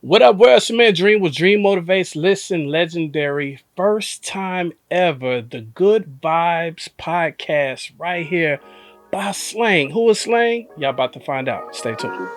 What up, world? It's your man Dream with Dream Motivates. Listen, legendary. First time ever, the Good Vibes podcast right here by Slang. Who is Slang? Y'all about to find out. Stay tuned.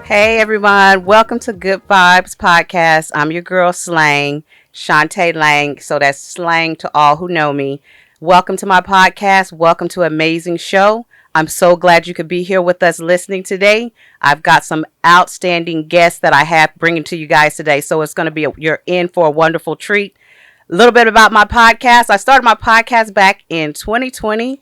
Hey everyone, welcome to Good Vibes Podcast. I'm your girl Slang, Shantae Lang. So that's slang to all who know me. Welcome to my podcast. Welcome to an amazing show. I'm so glad you could be here with us listening today. I've got some outstanding guests that I have bringing to you guys today. So it's going to be you're in for a wonderful treat. A little bit about my podcast. I started my podcast back in 2020.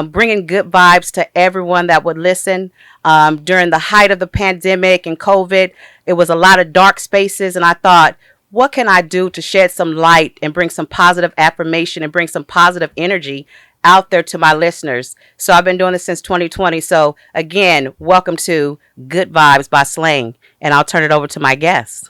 Bringing good vibes to everyone that would listen. During the height of the pandemic and COVID, it was a lot of dark spaces, and I thought, what can I do to shed some light and bring some positive affirmation and bring some positive energy out there to my listeners? So I've been doing this since 2020. So again, welcome to Good Vibes by Slang, and I'll turn it over to my guests.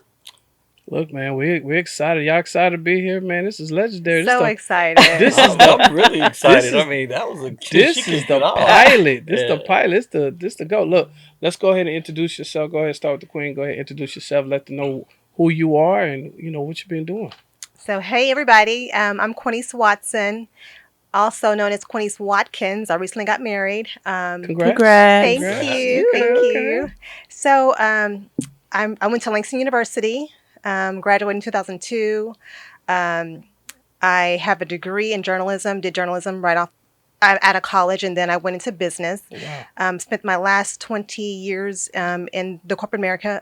Look, man, we're excited. Y'all excited to be here, man? This is legendary. So excited. This is I'm really excited. is- I mean, that was a This is the pilot. This the pilot. This the go. Look, let's go ahead and introduce yourself. Go ahead and start with the queen. Go ahead and introduce yourself. Let them know who you are and what you've been doing. So, hey, everybody. I'm Quinice Watson, also known as Quinice Watkins. I recently got married. Congrats. Thank Congrats. you. Okay, Thank okay. you. So, I went to Langston University, graduated in 2002. I have a degree in journalism, did journalism right off out of college, and then I went into business. Wow. Spent my last 20 years in the corporate America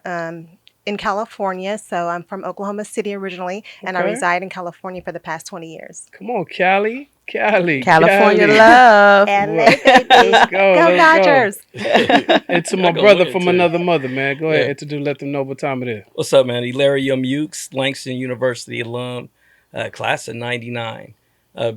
in California. So I'm from Oklahoma City originally, and I Okay. reside in California for the past 20 years. Come on, Cali. Cali. California Cali. love. LA, baby. Let's go. Go let's Dodgers. And to my They're gonna brother win, from too. another mother, man. Go ahead, Yeah. introduce, let them know what time it is. What's up, man? Hilarium Ukes, Langston University alum, class of 99.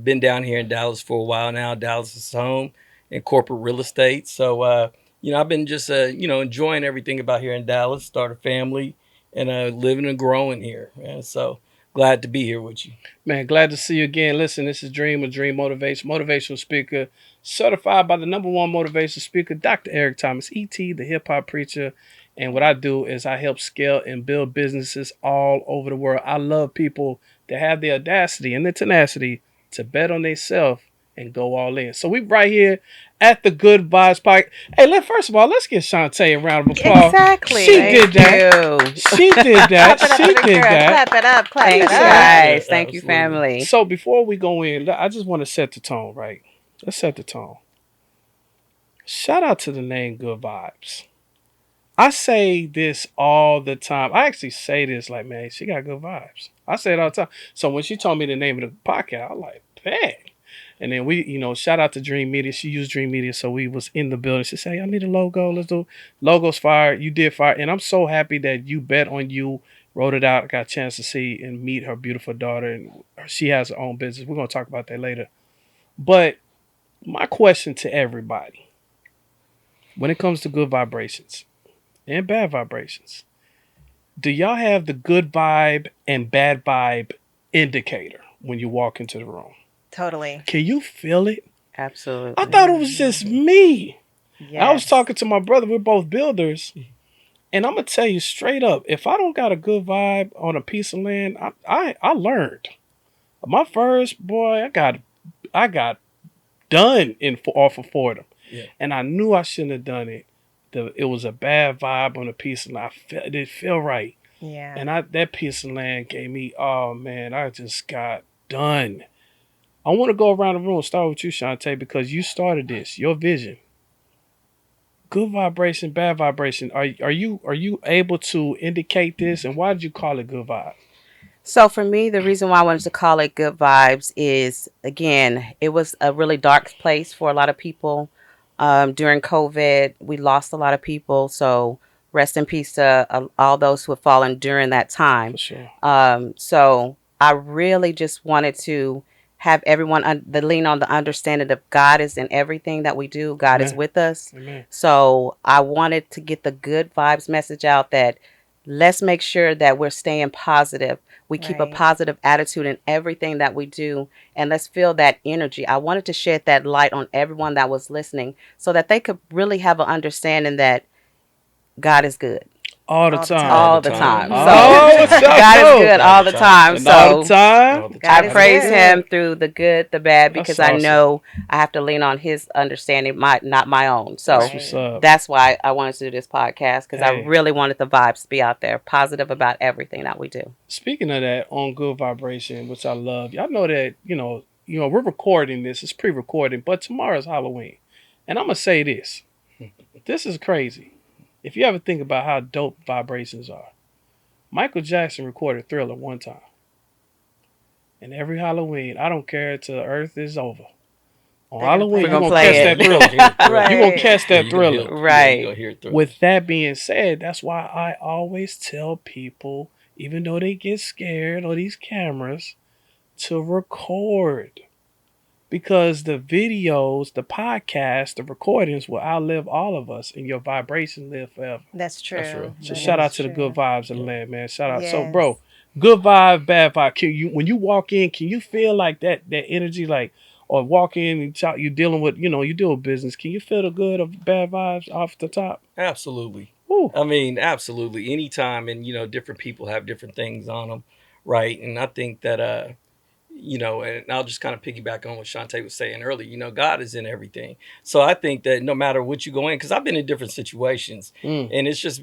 Been down here in Dallas for a while now. Dallas is home in corporate real estate. So, I've been just, enjoying everything about here in Dallas, start a family, and living and growing here. And so glad to be here with you. Man, glad to see you again. Listen, this is Dream of Dream Motivation, motivational speaker, certified by the #1 motivational speaker, Dr. Eric Thomas, E.T., the hip hop preacher. And what I do is I help scale and build businesses all over the world. I love people that have the audacity and the tenacity to bet on themselves and go all in. So we right here at the Good Vibes Podcast. Hey, first of all, let's give Shantae a round of applause. Exactly. She Thank did that. You. She did that. Clap it up She for the did girl. that. Clap it up. Clap Thanks, it up. guys. Yeah, Thank you, absolutely. family. So before we go in, I just want to set the tone, right? Let's set the tone. Shout out to the name Good Vibes. I say this all the time. I actually say this like, man, she got good vibes. I say it all the time. So when she told me the name of the podcast, I was like, dang. And then we, shout out to Dream Media. She used Dream Media, so we was in the building. She said, hey, I need a logo. Let's do logo's fire. You did fire. And I'm so happy that you bet on you, wrote it out, got a chance to see and meet her beautiful daughter. And she has her own business. We're going to talk about that later. But my question to everybody, when it comes to good vibrations and bad vibrations, do y'all have the good vibe and bad vibe indicator when you walk into the room? Totally. Can you feel it? Absolutely. I thought it was just me. Yes. I was talking to my brother. We're both builders. And I'm going to tell you straight up, if I don't got a good vibe on a piece of land, I learned. My first, boy, I got done off of Fordham. Yeah. And I knew I shouldn't have done it. It was a bad vibe on a piece of land. It didn't feel right. Yeah. And that piece of land gave me, oh man, I just got done. I want to go around the room, start with you, Shantae, because you started this, your vision. Good vibration, bad vibration. Are you able to indicate this, and why did you call it good vibe? So for me, the reason why I wanted to call it Good Vibes is, again, it was a really dark place for a lot of people. During COVID, we lost a lot of people. So Rest in peace to all those who have fallen during that For time. sure. So I really just wanted to have everyone the lean on the understanding of God is in everything that we do. God is Amen. with us. Amen. So I wanted to get the good vibes message out that let's make sure that we're staying positive. We keep a Right. positive attitude in everything that we do, and let's feel that energy. I wanted to shed that light on everyone that was listening so that they could really have an understanding that God is good All the All the time. time. All the all the time. time. Mhm. All So the Oh, what's time. up, God is though? good All all the the time. time. And all the So time. All the I God is time. praise good. him through the good, the bad, That's because I awesome. know I have to lean on his understanding, not my own. That's So what's Right. up. that's why I wanted to do this podcast because I Hey, really wanted the vibes to be out there, positive about everything that we do. speaking of that, on good vibration, which I love, y'all know that we're recording this. It's pre-recorded, but tomorrow's Halloween, and I'm gonna say this. This is crazy. If you ever think about how dope vibrations are, Michael Jackson recorded Thriller one time, and every Halloween, I don't care till the Earth is over. On They're gonna play Halloween, We're you're that gonna gonna play catch song. that it. You're gonna Thriller. hear the thriller. You're gonna Right. catch Yeah, that you're gonna hear. Thriller. Yeah, you're Right. gonna hear the thriller. With that being said, that's why I always tell people, even though they get scared of these cameras, to record. Because the videos, the podcasts, the recordings will outlive all of us, and your vibration live forever. That's That's true. real. So That shout out is to the good true. vibes of the Yeah. land, man. Shout out. So, Yes. bro, good vibe, bad vibe. Can you, when you walk in, can you feel like that energy, like, or walk in and talk, you dealing with, you deal with business. Can you feel the good of bad vibes off the top? Absolutely. Woo. I mean, absolutely. Anytime, and different people have different things on them, right? And I think that and I'll just kind of piggyback on what Shantae was saying earlier. God is in everything. So I think that no matter what you go in, because I've been in different situations, Mm. and it's just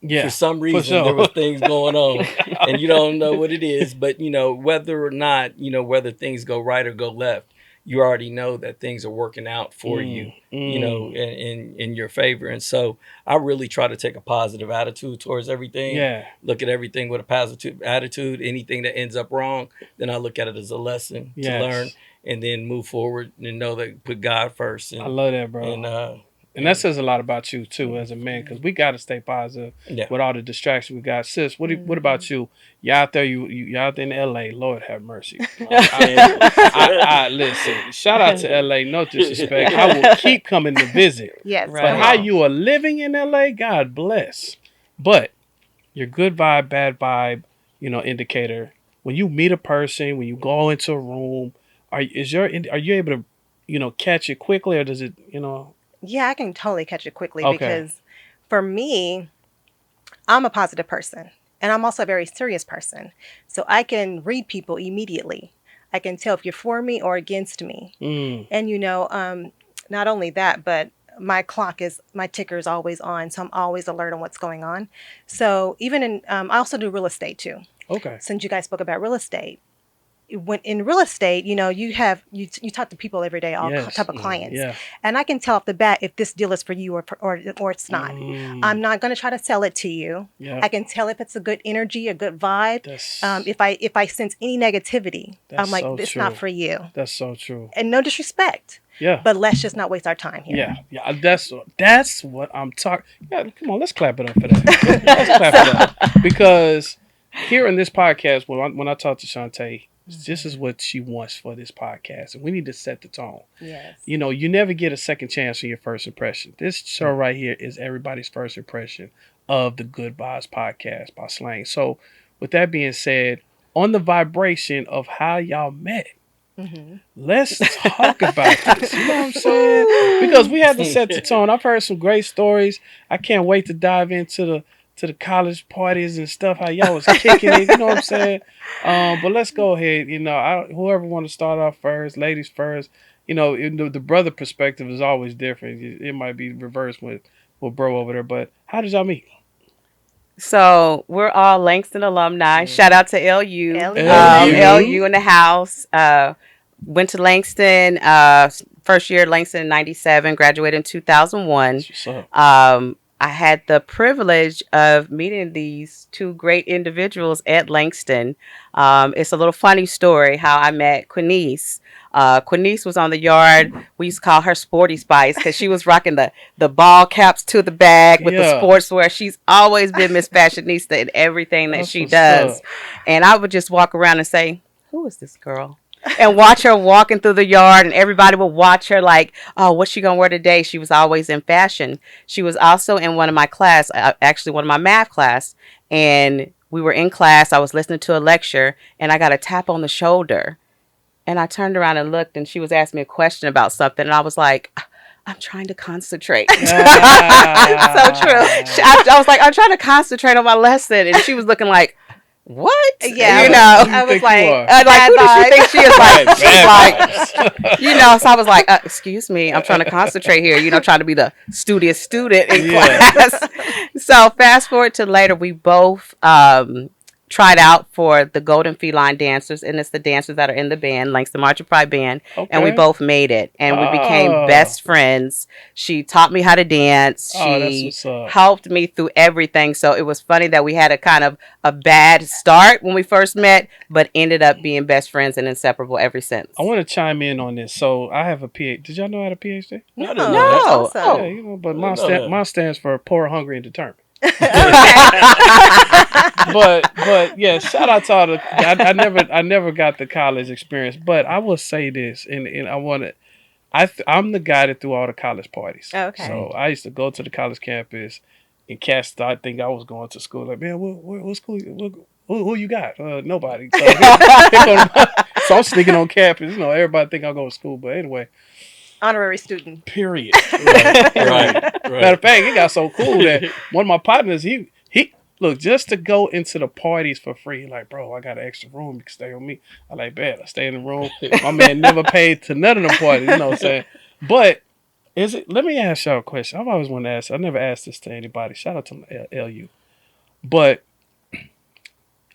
for Yeah, some for reason there sure. was things going on, and you don't know what it is, but whether or not whether things go right or go left, you already know that things are working out for you, Mm, mm. in your favor. And so I really try to take a positive attitude towards everything. Yeah. Look at everything with a positive attitude. Anything that ends up wrong, then I look at it as a lesson to learn, Yes. and then move forward and know that put God first. I and love that, bro. and And that and says a lot about you too, as a man, because we got to stay positive yeah. with all the distractions we got. Sis, what Mhm. about you? You out there, you out there in L.A. Lord have mercy. I listen. Shout out to L.A. No disrespect. I will keep coming to visit, Yes. but Come Right. how on. you are living in L.A. God bless. But your good vibe, bad vibe, indicator. When you meet a person, when you go into a room, are you able to, catch it quickly, or does it? Yeah, I can totally catch it quickly Okay. because for me, I'm a positive person and I'm also a very serious person. So I can read people immediately. I can tell if you're for me or against me. Mm. And not only that, but my ticker is always on. So I'm always alert on what's going on. So even I also do real estate too. Okay. Since you guys spoke about real estate, when in real estate, you talk to people every day, all Yes. type of clients, Yeah. and I can tell off the bat if this deal is for you or it's not. Mm. I'm not going to try to sell it to you. Yeah. I can tell if it's a good energy, a good vibe. That's If I sense any negativity, I'm that's like, so it's true. not for you. That's so true. And no disrespect, Yeah. but let's just not waste our time here. Yeah. Yeah. That's what I'm talking. Yeah. Come on. Let's clap it up for that. Let's clap it up, because here in this podcast, when I talk to Shantae, this is what she wants for this podcast, and we need to set the tone. Yes. You never get a second chance on your first impression. This show right here is everybody's first impression of the Good Vibes podcast by Slang. So, with that being said, on the vibration of how y'all met, Hmm. let's talk about this. You know what I'm saying? Because we had to set the tone. I've heard some great stories. I can't wait to dive into the college parties and stuff. How y'all was kicking it. You know what I'm saying? But let's go ahead. Whoever want to start off first, ladies first. The brother perspective is always different. It might be reversed with bro over there. But how did y'all meet? So we're all Langston alumni. Shout out to LU. LU. LU in the house. Went to Langston. First year at Langston in '97. Graduated in 2001. That's what's up. I had the privilege of meeting these two great individuals at Langston. It's a little funny story how I met Quinice. Quinice was on the yard. We used to call her Sporty Spice because she was rocking the ball caps to the bag with the Yeah. sportswear. She's always been Miss Fashionista in everything that That's she what's does. up. And I would just walk around and say, "Who is this girl?" And watch her walking through the yard, and everybody would watch her like, "Oh, what's she gonna wear today?" She was always in fashion. She was also in one of my class, actually one of my math class, and we were in class. I was listening to a lecture, and I got a tap on the shoulder, and I turned around and looked, and she was asking me a question about something, and I was like, "I'm trying to concentrate." So true. I was like, "I'm trying to concentrate on my lesson," and she was looking like, "What?" Yeah, You Who know. you I was think you like, are? Like, who does she think she is? Right, Like, she's bad like, vibes. so I was like, "Excuse me, I'm trying to concentrate here, trying to be the studious student in Yeah. class." So fast forward to later, we both tried out for the Golden Feline Dancers, and it's the dancers that are in the band, Langston Marching Pride Band, and we Okay. both made it, and we became Oh. best friends. She taught me how to dance. Oh, that's She what's up. helped me through everything. So it was funny that we had a kind of a bad start when we first met, but ended up being best friends and inseparable ever since. I want to chime in on this. So I have a PhD. Did y'all know I had a PhD? No, I didn't know that's that. awesome. Yeah, you know, but I didn't know that. mine stands for poor, hungry, and determined. Okay. But yeah, shout out to all the. I never got the college experience, but I will say this, and I want to. I'm the guy that threw all the college parties. Okay. So I used to go to the college campus, and cats thought I think I was going to school. Like, man, what school? Who you got? Nobody. So, so I'm sneaking on campus. Everybody think I'm going to school, but anyway. Honorary student. Period. Right. Matter of fact, it got so cool that one of my partners, he look, just to go into the parties for free, like, bro, I got an extra room, you can stay with me. I like, bet I stay in the room. My man never paid to none of the parties, you know what I'm saying? But let me ask y'all a question. I've always wanted to ask, I never asked this to anybody. Shout out to LU. But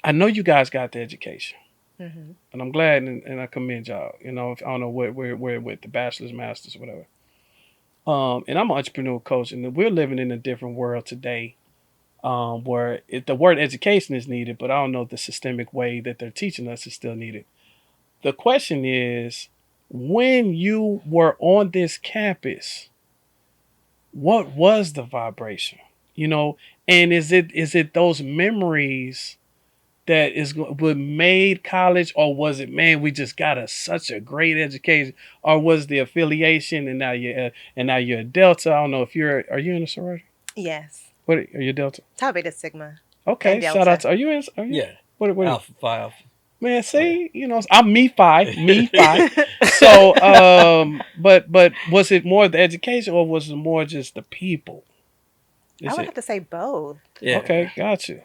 I know you guys got the education. Mm-hmm. And I'm glad and I commend y'all. I don't know where with the bachelor's, master's, whatever. And I'm an entrepreneur coach, and we're living in a different world today, where the word education is needed, but I don't know if the systemic way that they're teaching us is still needed. The question is, when you were on this campus, what was the vibration? And is it those memories that is what made college, or was it, man, we just got such a great education, or was the affiliation, and now you're a Delta? I don't know if are you in a sorority? Yes. What are you Delta? Tau Beta Sigma. Okay, And shout Delta. out to, are you? Yeah. What Alpha Phi Alpha. man, see, I'm me five. So, but was it more the education, or was it more just the people? I would have to say both. Yeah. Okay, got you.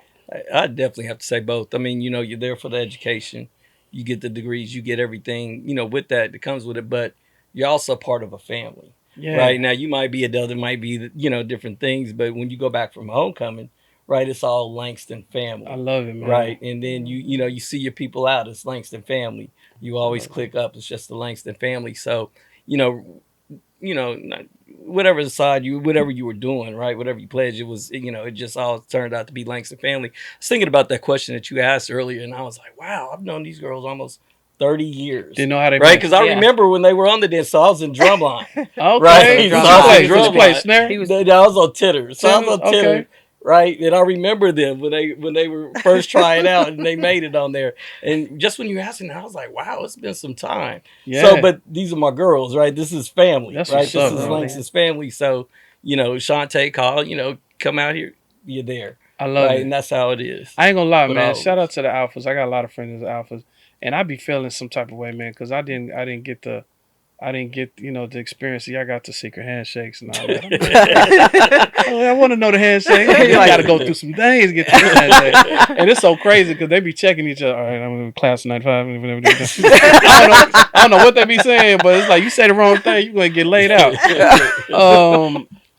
I definitely have to say both. I mean, you're there for the education. You get the degrees, you get everything, with that comes with it, but you're also part of a family. Yeah. Right? Now, you might be a Delta, might be, different things, but when you go back from homecoming, right, it's all Langston family. I love it, man. Right? And then you see your people out, it's Langston family. You always click up, it's just the Langston family. So, whatever you were doing, right? Whatever you pledged, it was, it just all turned out to be Langston family. I was thinking about that question that you asked earlier, and I was like, wow, I've known these girls almost 30 years. Didn't know how they right? Because I remember when they were on the dance, so I was in drumline. Okay. Right? So So I was in did you play snare? I was on tenor. So I was on tenor. Okay. Right, and I remember them when they were first trying out, and they made it on there. And just when you asked me, I was like, "Wow, it's been some time." Yeah. So, but these are my girls, right? This is family, That's right? what's This up, is bro. Langston's family. So, Shantae call, come out here, you're there, I love right? it. And that's how it is. I ain't gonna lie, With man. all Shout of out to the alphas. I got a lot of friends as alphas, and I be feeling some type of way, man, because I didn't get the experience. I got the secret handshakes and all that. I want to know the handshake. You got to go through some things to get to the handshake. And it's so crazy because they be checking each other. All right, I'm in class of 95. I don't know what they be saying, but it's like you say the wrong thing, you're going to get laid out.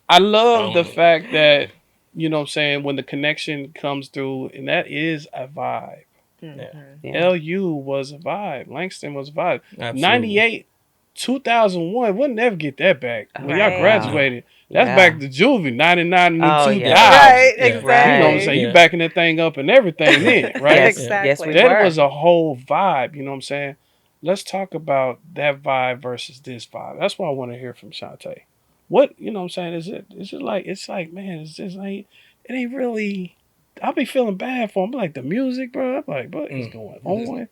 I love the fact that, when the connection comes through, and that is a vibe. Mm-hmm. Yeah. LU was a vibe. Langston was a vibe. Absolutely. 98, 2001, we'll never get that back. When y'all Right. graduated, that's Yeah. back to juvie, 99 and Oh, 2000. yeah. Right, Yeah. You know what I'm exactly. saying? Yeah. You backing that thing up and everything then, right? Yes, Exactly. yes, we That were. was a whole vibe, you know what I'm saying? let's talk about that vibe versus this vibe. That's what I want to hear from Shantae. What you know what I'm saying? Is it like it's like, man, it's just ain't it ain't really I'll be feeling bad for him. Like the music, bro. I'm like, what is going on?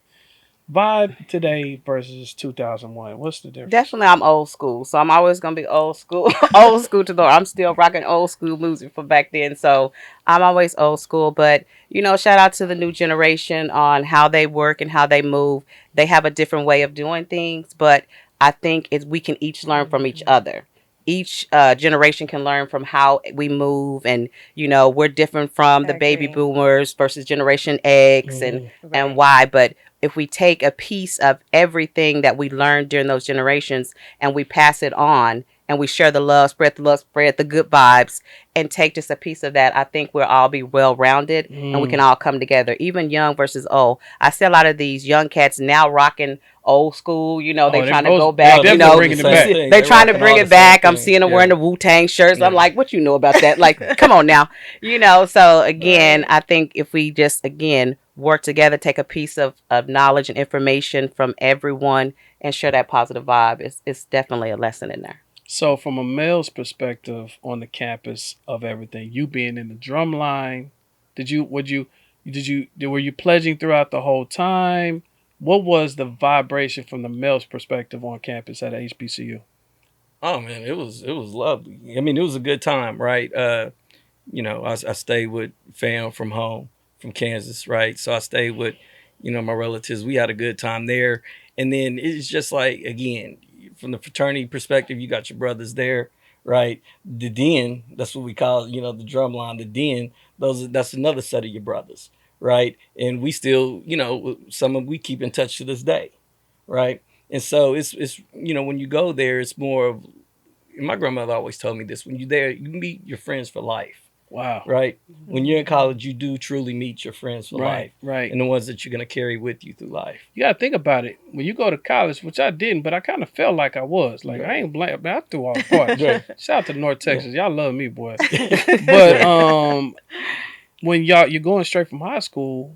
Vibe today versus 2001. What's the difference? Definitely, I'm old school, so I'm always gonna be old school, old school to the. I'm still rocking old school music from back then, so I'm always old school. But shout out to the new generation on how they work and how they move. They have a different way of doing things, but I think we can each learn from each other. Each generation can learn from how we move, and we're different from I the baby agree. boomers versus Generation X and Right. Y. But if we take a piece of everything that we learned during those generations and we pass it on and we share the love, spread the good vibes, and take just a piece of that, I think we'll all be well rounded and we can all come together, even young versus old. I see a lot of these young cats now rocking old school, Oh, they they trying to those go they back, definitely bringing it Same back. thing. they They trying to rocking bring all the it same back. I'm things. seeing them Yeah. wearing the Wu-Tang shirts. I'm Yeah. like, what you know about that? Like, come on now. So again, I think if we just again work together, take a piece of knowledge and information from everyone and share that positive vibe, it's definitely a lesson in there. So from a male's perspective on the campus of everything, you being in the drum line, were you pledging throughout the whole time? What was the vibration from the male's perspective on campus at HBCU? Oh man, it was lovely. I mean, it was a good time, right? I stayed with fam from home, from Kansas, right? So I stayed with, my relatives. We had a good time there. And then it's just like, again, from the fraternity perspective, you got your brothers there, right? The den, that's what we call, the drum line, the den, that's another set of your brothers, right? And we still, some of we keep in touch to this day, right? And so it's when you go there, it's more of, my grandmother always told me this, when you're there, you meet your friends for life, Wow. right? When you're in college, you do truly meet your friends for Right, life, right. and the ones that you're gonna carry with you through life. You gotta think about it. When you go to college, which I didn't, but I kind of felt like I was. Like I Right. ain't blame, man, I threw all the parties. Right. Shout out to North Texas, y'all love me, boy. But when you're going straight from high school,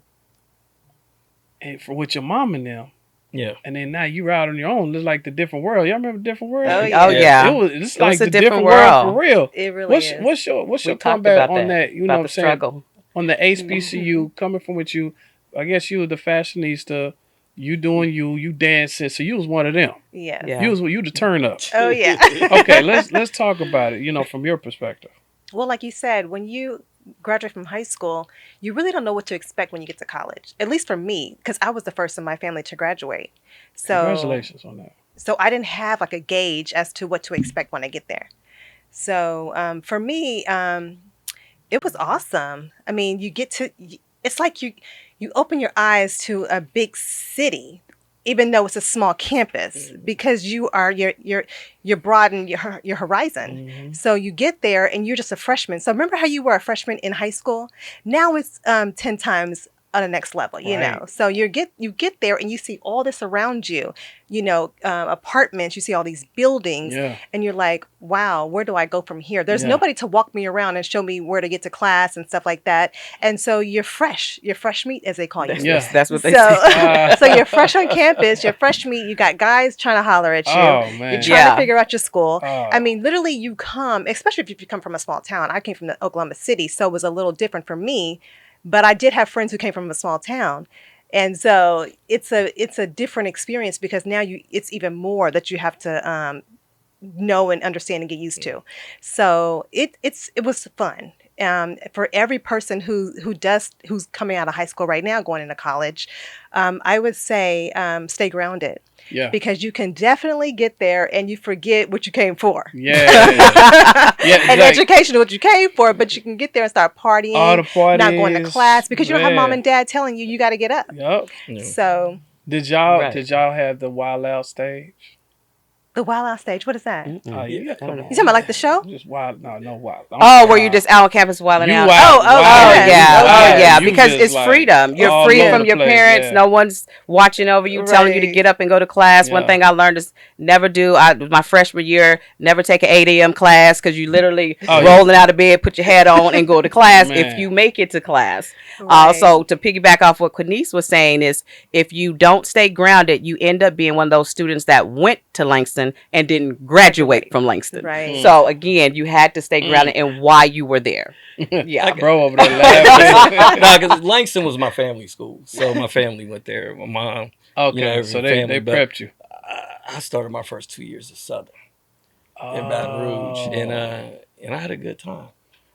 and for with your mom and them, Yeah. and then now you're out on your own. It's like the different world. Y'all remember different world? Oh, Oh yeah. yeah, It's it like was a the different world world. for real. It really is. What's We your talked comeback about on that. that? You know About what I'm the saying? struggle. On the HBCU, coming from what you, I guess you were the fashionista. You doing you dancing. So you was one of them. Yes. Yeah. You the turn up. Oh, yeah. Okay, let's talk about it. From your perspective. Well, like you said, when you graduate from high school, you really don't know what to expect when you get to college. At least for me, because I was the first in my family to graduate. So, Congratulations on that. so I didn't have like a gauge as to what to expect when I get there. So for me, it was awesome. I mean, it's like you open your eyes to a big city, even though it's a small campus, because you're broaden your horizon. Mhm. So you get there and you're just a freshman. So remember how you were a freshman in high school? Now it's 10 times on the next level, Right. So you get there and you see all this around you, apartments, you see all these buildings, Yeah. and you're like, wow, where do I go from here? There's Yeah. nobody to walk me around and show me where to get to class and stuff like that. And so you're fresh meat, as they call you. Yeah. That's what they So, say. so you're fresh on campus, you're fresh meat, you got guys trying to holler at you. Oh You're man. trying Yeah. to figure out your school. Oh. I mean, literally you come, especially if you come from a small town. I came from the Oklahoma City, so it was a little different for me. But I did have friends who came from a small town. And so it's a different experience because now it's even more that you have to know and understand and get used to. So it was fun. For every person who's coming out of high school right now, going into college, I would say stay grounded. Yeah. Because you can definitely get there and you forget what you came for. Yeah. Yeah. And like, education is what you came for, but you can get there and start partying, all the parties, not going to class because you don't have mom man. and dad telling you got to get up. Yup. Yeah. So Did y'all Right. have the Wild Out stage? The Wild Out Stage. What is that? Mm-mm. You got I don't know. You talking about like the show? Just wild. No wild. I'm Oh, saying were you wild. just out on campus wilding You out? wild. Oh, wild. Oh yes. yeah, You oh wild. yeah, You because just it's like freedom. You're all free over from the your place, parents. yeah. No one's watching over you, telling you to Right. get up and go to class. One Yeah. thing I learned is never do. My freshman year, never take an 8 a.m. class because you literally Oh, yeah. rolling out of bed, put your hat on, and go to class if Man. you make it to class. Right. So to piggyback off what Quinice was saying is, if you don't stay grounded, you end up being one of those students that went to Langston and didn't graduate from Langston. Right. So again, you had to stay grounded in why you were there. Yeah. Bro over there laughing. No, because Langston was my family school, so my family went there. My mom, Okay, every so they family, but prepped you. I started my first 2 years at Southern in Baton Rouge, and I had a good time,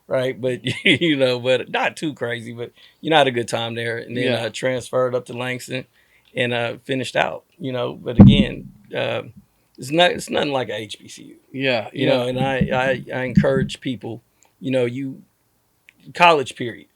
right? But but not too crazy, but I had a good time there, and then Yeah. transferred up to Langston, and finished out, But again, it's nothing like a HBCU, Yeah, And I encourage people, you college period,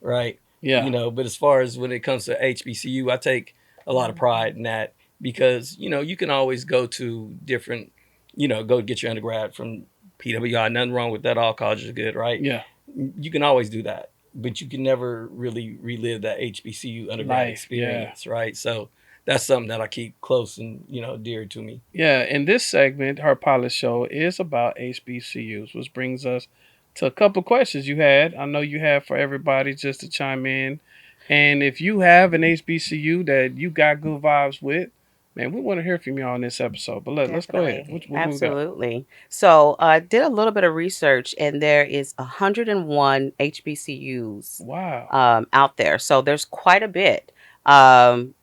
right? yeah. But as far as when it comes to HBCU, I take a lot of pride in that because, you can always go to different, go get your undergrad from PWI. Nothing wrong with that. All colleges are good, right? Yeah. You can always do that, but you can never really relive that HBCU undergrad Life, experience, right? So that's something that I keep close and, dear to me. Yeah, in this segment, her pilot show is about HBCUs, which brings us to a couple questions you had. I know you have for everybody just to chime in. And if you have an HBCU that you got good vibes with, man, we want to hear from you on this episode. But let's go ahead. Definitely. What we got? Absolutely. So I did a little bit of research, and there is 101 HBCUs Wow. out there. So there's quite a bit. Um,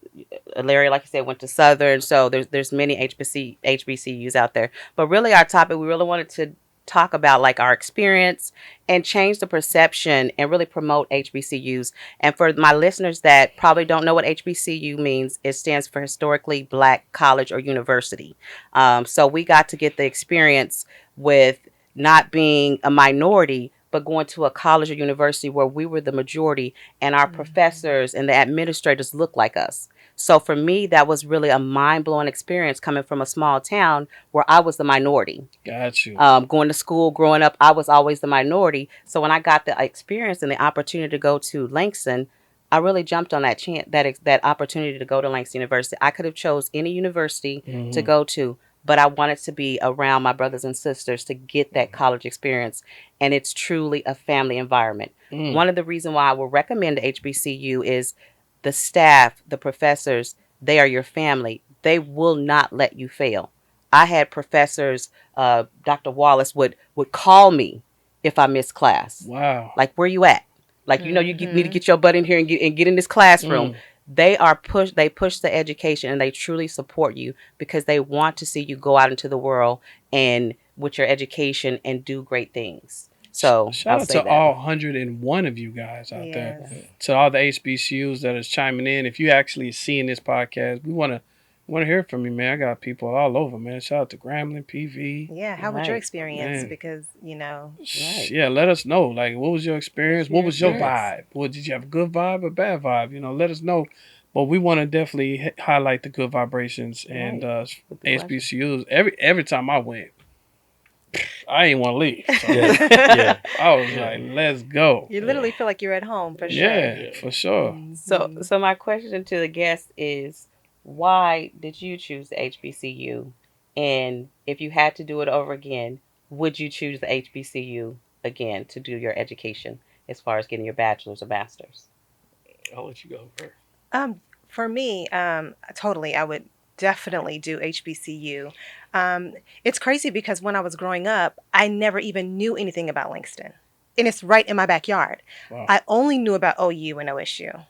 Larry, like I said, went to Southern, so there's many HBCUs out there. But really, our topic, we really wanted to talk about like our experience and change the perception and really promote HBCUs. And for my listeners that probably don't know what HBCU means, it stands for Historically Black College or University. So we got to get the experience with not being a minority, but going to a college or university where we were the majority and our professors and the administrators looked like us. So for me, that was really a mind-blowing experience coming from a small town where I was the minority. Got you. Going to school, growing up, I was always the minority. So when I got the experience and the opportunity to go to Langston, I really jumped on that chance, that opportunity to go to Langston University. I could have chose any university to go to, but I wanted to be around my brothers and sisters to get that college experience. And it's truly a family environment. One of the reasons why I would recommend HBCU is the staff, the professors, they are your family. They will not let you fail. I had professors, Dr. Wallace would call me if I missed class. Wow. Like, where you at? Like, you need to get your butt in here and get in this classroom. They push the education, and they truly support you because they want to see you go out into the world and with your education and do great things. So shout out to all 101 of you guys out there. To all the HBCUs that is chiming in. If you actually seeing this podcast, we want to hear from you, man. I got people all over, man. Shout out to Grambling, PV. Yeah, how was your experience? Man. Because, Yeah, let us know. Like, what was your experience? What was your vibe? Well, did you have a good vibe or bad vibe? Let us know. But we want to definitely highlight the good vibrations and HBCUs. Every time I went, I ain't want to leave. So Yeah. I was like, let's go. you literally feel like you're at home for sure. Yeah, for sure. So my question to the guest is, why did you choose the HBCU? And if you had to do it over again, would you choose the HBCU again to do your education as far as getting your bachelor's or master's? I'll let you go first. For me, totally, I would definitely do HBCU. It's crazy because when I was growing up, I never even knew anything about Langston. And it's right in my backyard. Wow. I only knew about OU and OSU,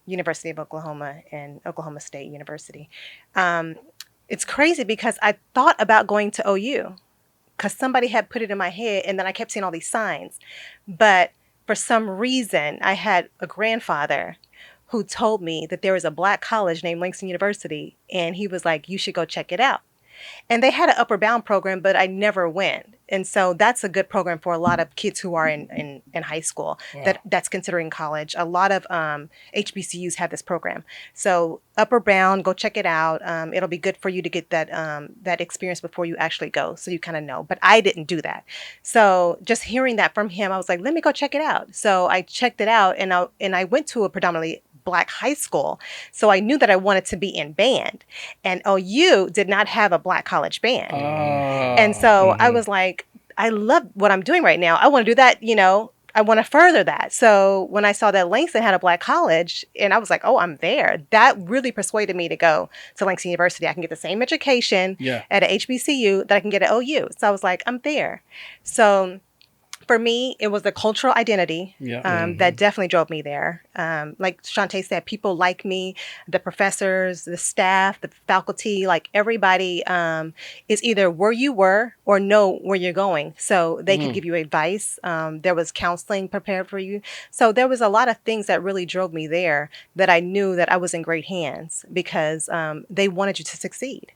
University of Oklahoma and Oklahoma State University. It's crazy because I thought about going to OU because somebody had put it in my head, and then I kept seeing all these signs. But for some reason, I had a grandfather who told me that there was a black college named Langston University, and he was like, you should go check it out. And they had an Upper Bound program, but I never went. And so that's a good program for a lot of kids who are in high school Wow. that's considering college. A lot of HBCUs have this program. So Upper Bound, go check it out. It'll be good for you to get that experience before you actually go, so you kind of know. But I didn't do that. So just hearing that from him, I was like, let me go check it out. So I checked it out, and I went to a predominantly Black high school. So I knew that I wanted to be in band. And OU did not have a Black college band. And so I was like, I love what I'm doing right now. I want to do that, I want to further that. So when I saw that Langston had a Black college, and I was like, oh, I'm there. That really persuaded me to go to Langston University. I can get the same education at a HBCU that I can get at OU. So I was like, I'm there. So for me, it was the cultural identity that definitely drove me there. Like Shantae said, people like me, the professors, the staff, the faculty, like everybody is either where you were or know where you're going. So they could give you advice. There was counseling prepared for you. So there was a lot of things that really drove me there, that I knew that I was in great hands, because they wanted you to succeed.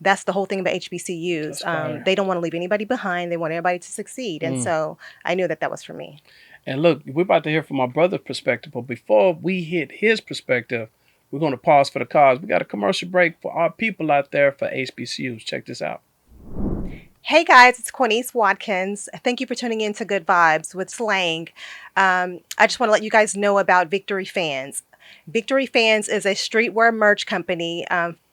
That's the whole thing about HBCUs. They don't want to leave anybody behind. They want everybody to succeed. And so I knew that was for me. And look, we're about to hear from my brother's perspective. But before we hit his perspective, we're going to pause for the cause. We got a commercial break for our people out there for HBCUs. Check this out. Hey guys, it's Quanice Watkins. Thank you for tuning in to Good Vibes with Slang. I just want to let you guys know about Victory Fans. Victory Fans is a streetwear merch company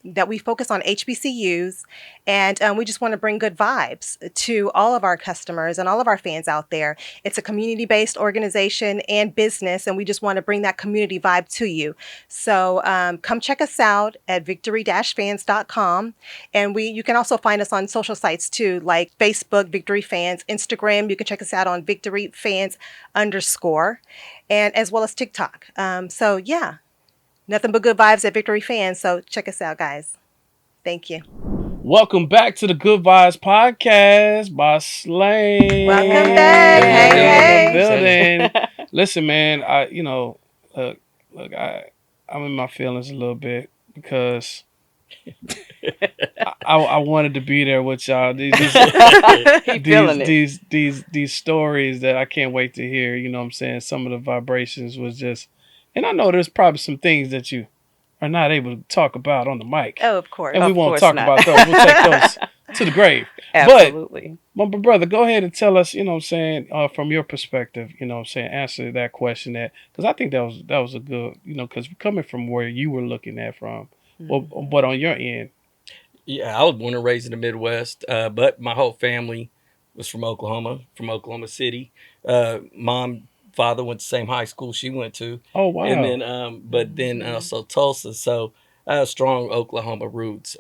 that we focus on HBCUs, and we just want to bring good vibes to all of our customers and all of our fans out there. It's a community-based organization and business, and we just want to bring that community vibe to you. So come check us out at victory-fans.com, and you can also find us on social sites too, like Facebook, Victory Fans, Instagram. You can check us out on Victory Fans _ and as well as TikTok. So yeah. Nothing but good vibes at Victory Fans. So check us out, guys. Thank you. Welcome back to the Good Vibes Podcast by Slang. Welcome back. Hey, hey. Building. Listen, man, look, I'm in my feelings a little bit because I wanted to be there with y'all. These stories that I can't wait to hear. You know what I'm saying? Some of the vibrations was just. And I know there's probably some things that you are not able to talk about on the mic. Oh, of course. And we won't talk about those. We'll take those to the grave. Absolutely. But my brother, go ahead and tell us, you know what I'm saying, from your perspective, you know what I'm saying, answer that question because I think that was a good, because coming from where you were looking at from, but on your end. Yeah, I was born and raised in the Midwest, but my whole family was from Oklahoma City. Mom, father went to the same high school she went to. Oh, wow. And then, but then also Tulsa. So I have strong Oklahoma roots.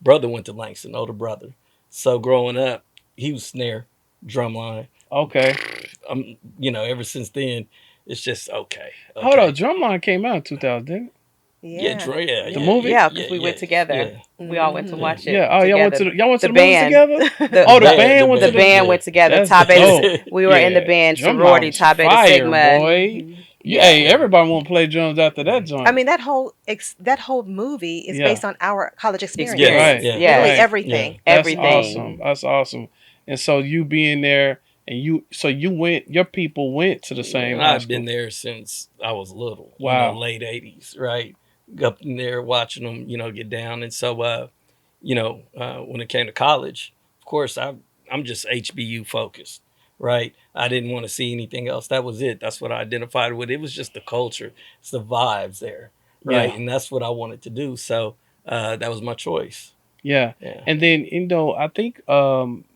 Brother went to Langston, older brother. So growing up, he was snare, drumline. Okay. Ever since then, it's just okay. Hold on, Drumline came out in 2000, didn't it? Yeah. The movie? Yeah, because we went together. Yeah. We all went to watch it. Yeah. Oh, y'all went to the movies band. together? The band went to the band went together. That's Tau Beta. dope. We were in the band sorority, Tau Beta Fire, Sigma. Boy. Hey, everybody want to play drums after that joint. I mean, that whole movie is based on our college experience. Right. Literally everything. Yeah. Everything. That's awesome. And so you being there, and you went. Your people went to the same. I've been there since I was little. Wow. Late '80s, right? Up in there watching them, get down. And so, when it came to college, of course, I'm just HBU focused, right? I didn't want to see anything else. That was it. That's what I identified with. It was just the culture. It's the vibes there, right? Yeah. And that's what I wanted to do. So that was my choice. Yeah. And then, I think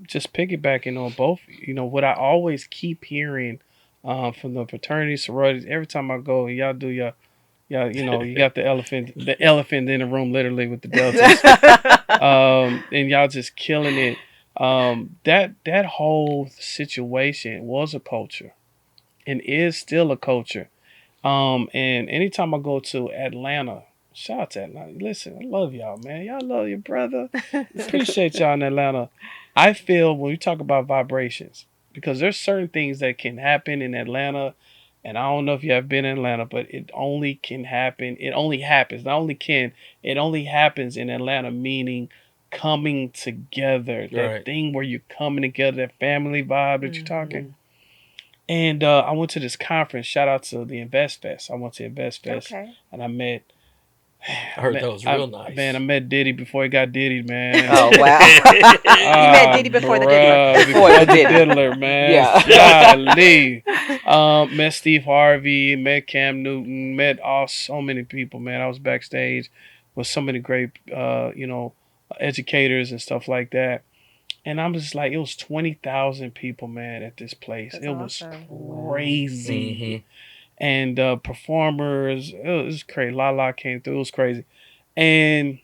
just piggybacking on both, what I always keep hearing from the fraternity, sororities, every time I go, y'all do your... Yeah, you got the elephant in the room, literally, with the deltas, and y'all just killing it. That whole situation was a culture, and is still a culture. And anytime I go to Atlanta, shout out to Atlanta. Listen, I love y'all, man. Y'all love your brother. Appreciate y'all in Atlanta. I feel when we talk about vibrations, because there's certain things that can happen in Atlanta. And I don't know if you have been in Atlanta, but it only can happen. It only happens. It only happens in Atlanta, meaning coming together, that thing where you're coming together, that family vibe that you're talking. And I went to this conference. Shout out to the Invest Fest. I went to Invest Fest, and I met. I heard that was real nice. Man, I met Diddy before he got Diddy, man. Oh, wow. You met Diddy before the Diddler. Before the Diddler, man. Golly. Met Steve Harvey, met Cam Newton, met so many people, man. I was backstage with so many great, educators and stuff like that. And I'm just like, it was 20,000 people, man, at this place. It was crazy. And performers, it was crazy. La came through. It was crazy. And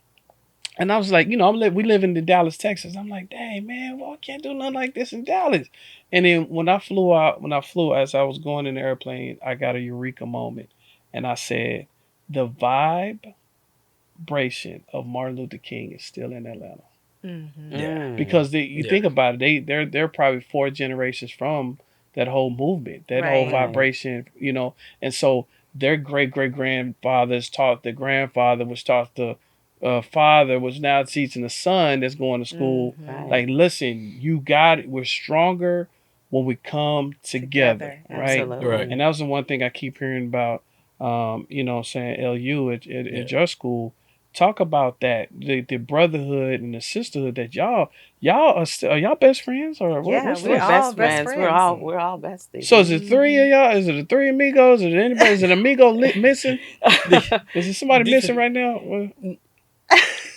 I was like, we live in Dallas, Texas. I'm like, dang, man, well, I can't do nothing like this in Dallas. And then when I flew, as I was going in the airplane, I got a eureka moment. And I said, the vibration of Martin Luther King is still in Atlanta. Because you think about it, they're probably 4 generations from that whole movement, that whole vibration, and so their great grandfathers taught the grandfather, which taught the father, was now teaching the son that's going to school. Like, listen, you got it. We're stronger when we come together. Right? And that was the one thing I keep hearing about, saying LU at your school. Talk about that, the brotherhood and the sisterhood that y'all are y'all best friends, or what's we're best friends. We're all besties. So is it 3 of y'all? Is it the 3 amigos? Is it anybody? Is it amigo missing? Is it somebody missing right now?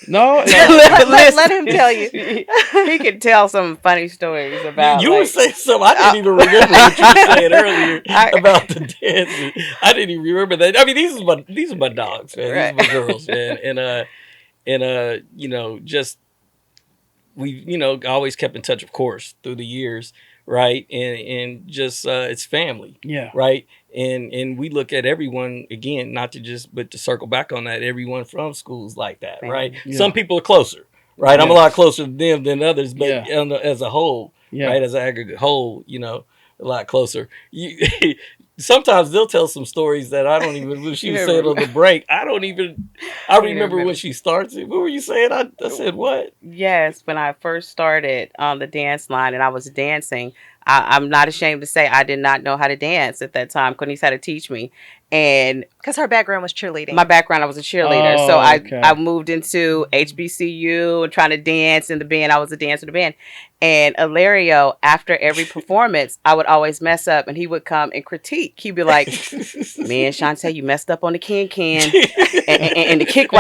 No, let him tell you. He can tell some funny stories about. You were saying something. I didn't even remember what you were saying earlier about the dancing. I didn't even remember that. I mean, these are my dogs, man. These are my girls, man. And just we always kept in touch, of course, through the years, right? And just it's family, right? And we look at everyone, again, but to circle back on that, everyone from schools like that, right? Some people are closer, right? I'm a lot closer to them than others, but as a whole, right? As an aggregate whole, a lot closer. Sometimes they'll tell some stories that I don't even, when she was saying on the break, I remember when she starts it. What were you saying? I said what? Yes, when I first started on the dance line and I was dancing, I'm not ashamed to say I did not know how to dance at that time. Cornice had to teach me. And because her background was cheerleading. My background, I was a cheerleader. So I moved into HBCU and trying to dance in the band. I was a dancer in the band. And Ilario, after every performance, I would always mess up and he would come and critique. He'd be like, man, Shantae, you messed up on the can. And the kick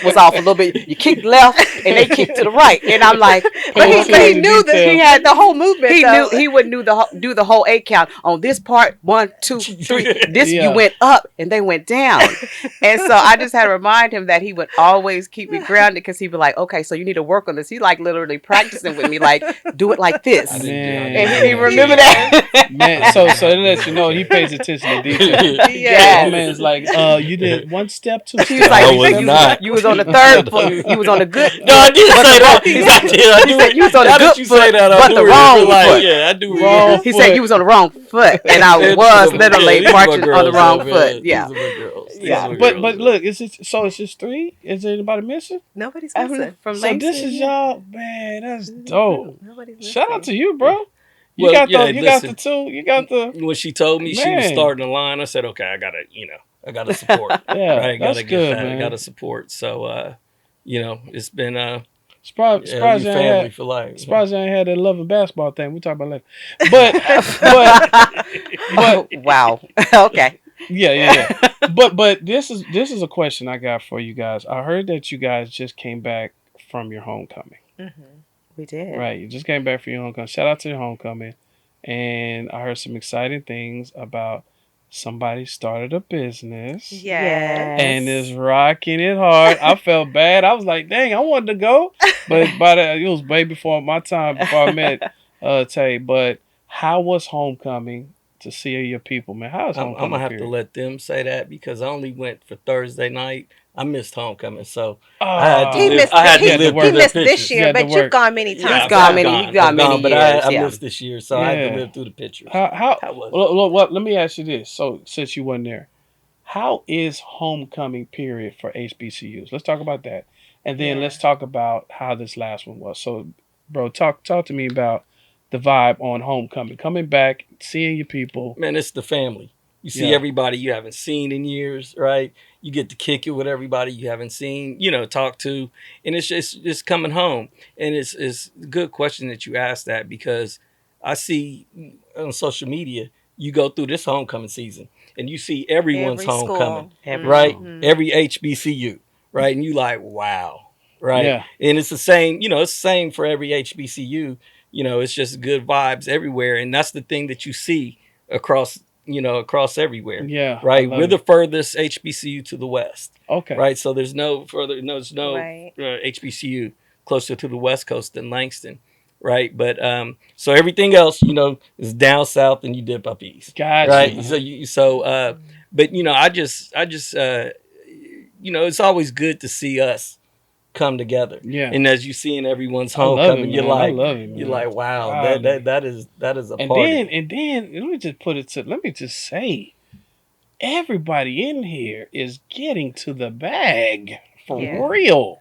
was off a little bit. You kicked left and they kicked to the right. And I'm like, but he knew that he had the whole movement. He would do the whole 8 count on this part. 1, 2, 3. This you went up and they went down. And so I just had to remind him that he would always keep me grounded because he'd be like, okay, so you need to work on this. He like literally practicing with me, like, do it like this. And he remember that. Man, so it lets you know he pays attention to detail. My man's like, you did 1 step, 2 steps. He was like, you was on the 3rd foot. You was on the good foot. No, I did say that. He said you was on the good foot, but the wrong foot. Yeah, I do wrong. He said you was on the wrong foot, and I was literally marching on the wrong foot. Yeah. But look, it's just 3? Is there anybody missing? Nobody's missing. From so Langston. This is y'all, man. That's dope. Nobody's missing. Shout out to you, bro. You got the 2. You got the. When she told me she was starting the line, I said, okay, I gotta support. Right? That's good, man. I gotta support. So, it's been Surprised family for life. Surprised I ain't had that loving basketball thing. We talk about later. But wow. Okay. Yeah. But this is a question I got for you guys. I heard that you guys just came back from your homecoming. Mm-hmm. We did. Right. You just came back from your homecoming. Shout out to your homecoming. And I heard some exciting things about somebody started a business. Yes. And is rocking it hard. I felt bad. I was like, dang, I wanted to go. But it was way before my time, before I met Tay. But how was homecoming to see your people, man? How was homecoming? I'm going to have to let them say that because I only went for Thursday night. I missed homecoming, so I had to He missed this year, but you've gone many times. You've gone many years. But I missed this year, so I had to live through the pictures. How was it? Well, let me ask you this. So since you weren't there, how is homecoming period for HBCUs? Let's talk about that, and then Yeah. let's talk about how this last one was. So, bro, talk to me about the vibe on homecoming, coming back, seeing your people. Man, it's the family. You see Yeah, everybody you haven't seen in years, right? You get to kick it with everybody you haven't seen, talk to, and it's just coming home. And it's a good question that you asked that, because I see on social media you go through this homecoming season and you see everyone's Every homecoming, school. Every right? school. Mhm. Every HBCU, right? And you like, wow, right? yeah, And it's the same, it's the same for every HBCU. It's just good vibes everywhere, and that's the thing that you see across across everywhere, yeah. I right? We're love the it. furthest HBCU to the west, Okay, right? So there's no Right. HBCU closer to the west coast than Langston, right? But so everything else, is down south, and you dip up east, got you, right? So man. but I just it's always good to see us come together. Yeah, And as you see in everyone's I love it, homecoming, man. I love it, you're man. like, wow, Golly. that is a And party. then let me just say, everybody in here is getting to the bag Yeah. for real.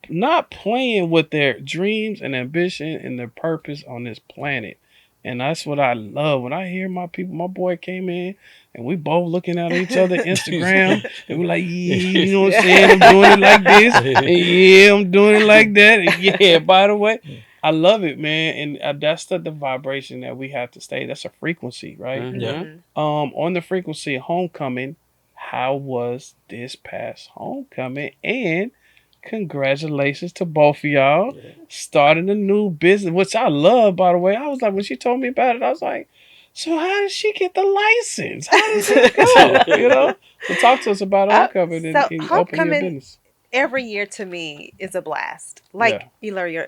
Not playing with their dreams and ambition and their purpose on this planet. And that's what I love. When I hear my people, my boy came in and we both looking at each other Instagram and we're like, yeah, you know what I'm saying? I'm doing it like this. And yeah, I'm doing it like that. And yeah, by the way, I love it, man. And that's the vibration that we have to stay. That's a frequency, right? Yeah. Mm-hmm. Mhm. On the frequency of homecoming, how was this past homecoming? And congratulations to both of y'all starting a new business, which I love, by the way. I was like, when she told me about it, I was like, so how did she get the license? How does it go? So talk to us about homecoming So and opening your homecoming business. every year to me is a blast. Yeah. Like Ilaria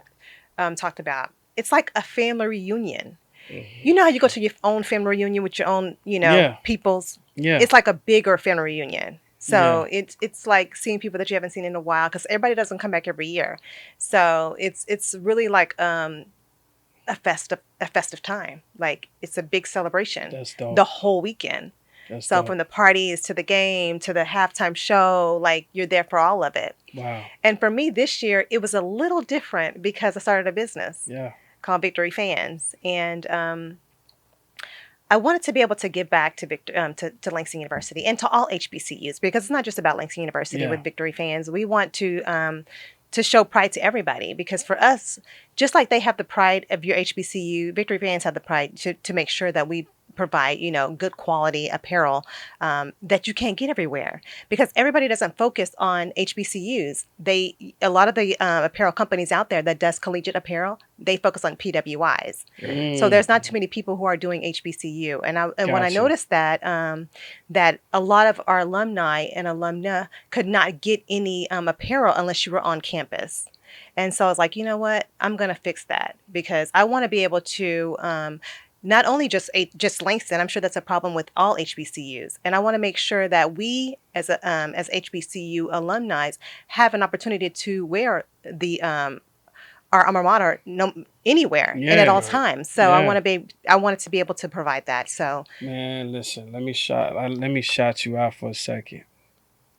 talked about, it's like a family reunion. Mhm. You know how you go to your own family reunion with your own, Yeah. peoples. Yeah. It's like a bigger family reunion. So Yeah. it's like seeing people that you haven't seen in a while, because everybody doesn't come back every year. So it's really like a festive time. Like it's a big celebration That's dope. the whole weekend. That's So dope. from the parties to the game to the halftime show, like you're there for all of it. Wow. And for me this year, it was a little different because I started a business Yeah. called Victory Fans, and I wanted to be able to give back to to Langston University and to all HBCUs, because it's not just about Langston University Yeah. with Victory Fans. We want to show pride to everybody, because for us, just like they have the pride of your HBCU, Victory Fans have the pride to make sure that we provide, good quality apparel that you can't get everywhere, because everybody doesn't focus on HBCUs. A lot of the apparel companies out there that does collegiate apparel, they focus on PWIs. So there's not too many people who are doing HBCU. And when I Gotcha. noticed that that a lot of our alumni and alumna could not get any apparel unless you were on campus. And so I was like, you know what? I'm going to fix that, because I want to be able to not only just Langston. I'm sure that's a problem with all HBCUs, and I want to make sure that we, as HBCU alumni, have an opportunity to wear the our alma mater anywhere and at Yeah. all Right. times. So Yeah. I wanted to be able to provide that. So Man, listen, let me shout you out for a second.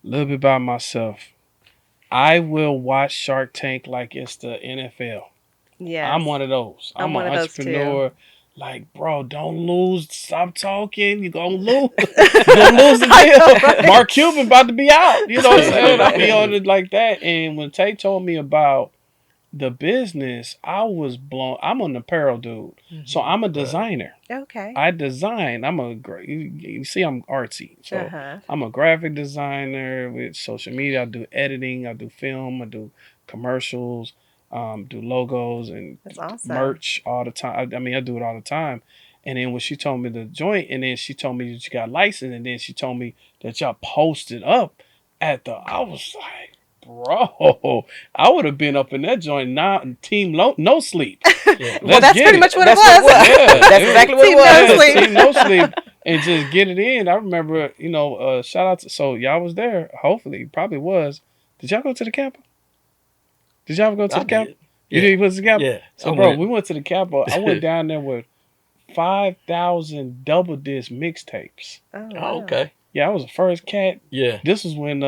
A little bit about myself. I will watch Shark Tank like it's the NFL. yeah, I'm one of those. I'm I'm one an of those too. entrepreneur. Like, bro, don't lose. Stop talking. You're gonna lose. You're gonna lose the I know, deal. right? Mark Cuban about to be out. You know what I'm saying? I be on it like that. And when Tay told me about the business, I was blown. I'm an apparel dude. So I'm a designer. Okay. I design. You see, I'm artsy. So Uh-huh. I'm a graphic designer with social media. I do editing. I do film. I do commercials. Do logos and That's awesome. merch all the time. I mean, I do it all the time. And then when she told me the joint, and then she told me that you got licensed, and then she told me that y'all posted up I was like, bro, I would have been up in that joint now. No sleep. Yeah. Well, that's pretty much what it That's what it was. was. Yeah, That's it exactly what it Team no was. sleep. Team no sleep, and just get it in. I remember, shout out to, so y'all was there. Hopefully, probably was. Did y'all go to the Capitol? Did y'all ever go to I the Capitol? did. You Yeah. did go to the Capitol? Yeah. So, I bro, went. we went to the Capitol. I went down there with 5,000 double disc mixtapes. Oh, Oh, wow. okay. Yeah, I was the first cat. Yeah. This was when